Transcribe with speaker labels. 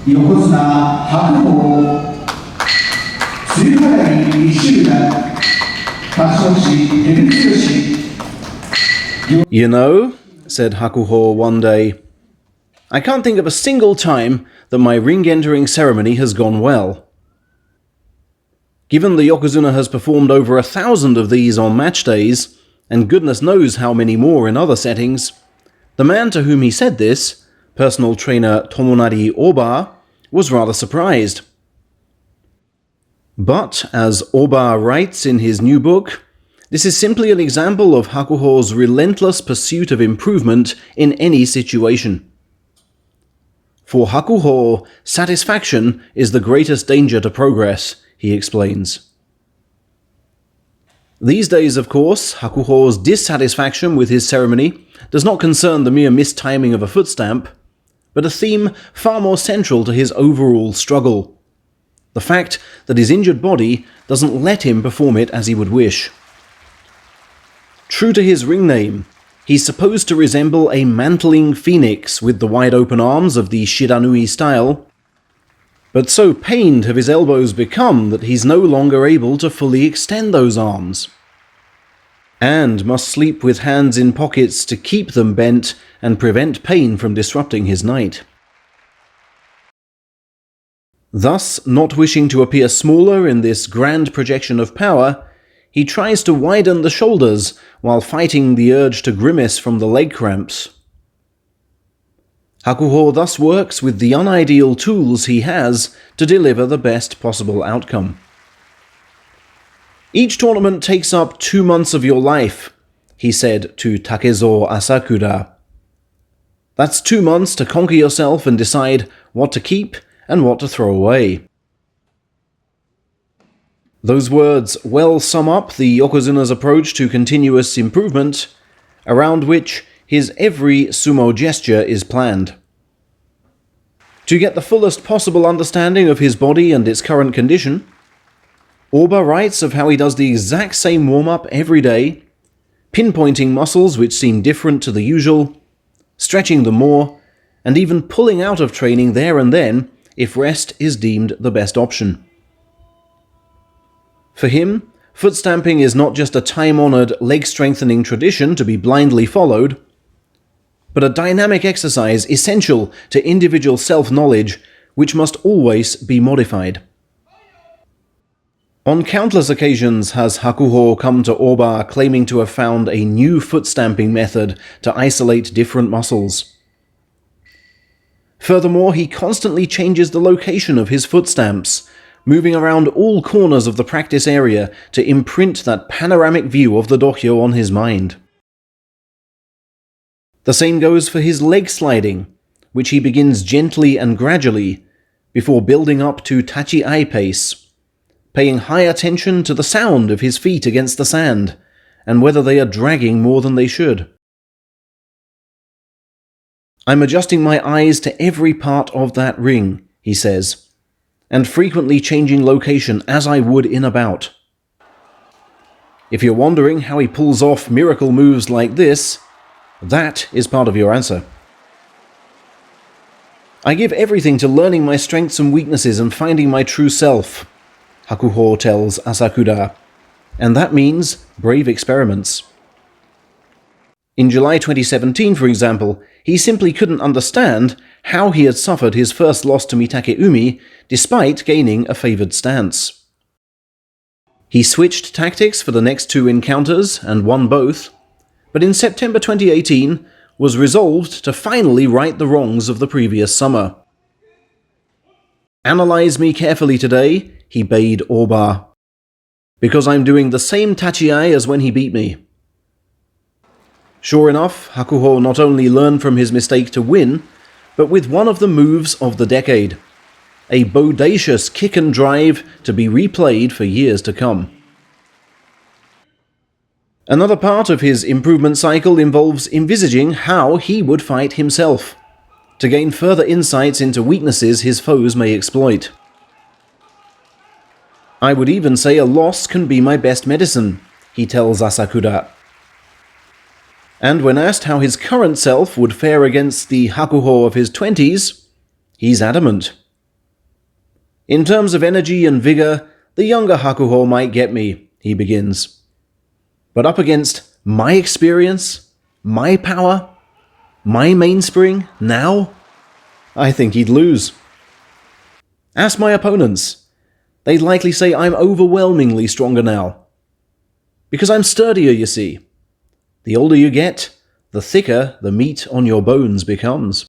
Speaker 1: 横綱白鵬梅雨払い一週間多少し照強
Speaker 2: You know, said Hakuho one day, I can't think of a single time that my ring-entering ceremony has gone well. Given the Yokozuna has performed over 1,000 of these on match days, and goodness knows how many more in other settings, the man to whom he said this, personal trainer Tomonari Oba, was rather surprised. But, as Oba writes in his new book, this is simply an example of Hakuho's relentless pursuit of improvement in any situation. For Hakuho, satisfaction is the greatest danger to progress, he explains. These days, of course, Hakuho's dissatisfaction with his ceremony does not concern the mere mistiming of a foot stamp, but a theme far more central to his overall struggle. The fact that his injured body doesn't let him perform it as he would wish. True to his ring name, he's supposed to resemble a mantling phoenix with the wide-open arms of the Shiranui style, but so pained have his elbows become that he's no longer able to fully extend those arms, and must sleep with hands in pockets to keep them bent and prevent pain from disrupting his night. Thus, not wishing to appear smaller in this grand projection of power, he tries to widen the shoulders while fighting the urge to grimace from the leg cramps. Hakuho thus works with the unideal tools he has to deliver the best possible outcome. Each tournament takes up 2 months of your life, he said to Takezo Asakura. That's 2 months to conquer yourself and decide what to keep and what to throw away. Those words well sum up the Yokozuna's approach to continuous improvement, around which his every sumo gesture is planned. To get the fullest possible understanding of his body and its current condition, Oba writes of how he does the exact same warm-up every day, pinpointing muscles which seem different to the usual, stretching them more, and even pulling out of training there and then if rest is deemed the best option. For him, foot stamping is not just a time-honored, leg-strengthening tradition to be blindly followed, but a dynamic exercise essential to individual self-knowledge which must always be modified. On countless occasions has Hakuho come to Oba claiming to have found a new foot stamping method to isolate different muscles. Furthermore, he constantly changes the location of his foot stamps, moving around all corners of the practice area to imprint that panoramic view of the dohyo on his mind. The same goes for his leg sliding, which he begins gently and gradually, before building up to tachi-ai pace, paying high attention to the sound of his feet against the sand, and whether they are dragging more than they should. I'm adjusting my eyes to every part of that ring, he says, and frequently changing location as I would in a bout. If you're wondering how he pulls off miracle moves like this, that is part of your answer. I give everything to learning my strengths and weaknesses and finding my true self, Hakuho tells Asakura, and that means brave experiments. In July 2017, for example, he simply couldn't understand how he had suffered his first loss to Mitake Umi despite gaining a favoured stance. He switched tactics for the next 2 encounters and won both, but in September 2018 was resolved to finally right the wrongs of the previous summer. Analyze me carefully today, he bade Oba, because I'm doing the same tachi-ai as when he beat me. Sure enough, Hakuho not only learned from his mistake to win, but with one of the moves of the decade, a bodacious kick and drive to be replayed for years to come. Another part of his improvement cycle involves envisaging how he would fight himself, to gain further insights into weaknesses his foes may exploit. I would even say a loss can be my best medicine, he tells Asakura. And when asked how his current self would fare against the Hakuho of his 20s, he's adamant. In terms of energy and vigor, the younger Hakuho might get me, he begins. But up against my experience, my power, my mainspring, now, I think he'd lose. Ask my opponents. They'd likely say I'm overwhelmingly stronger now. Because I'm sturdier, you see. The older you get, the thicker the meat on your bones becomes.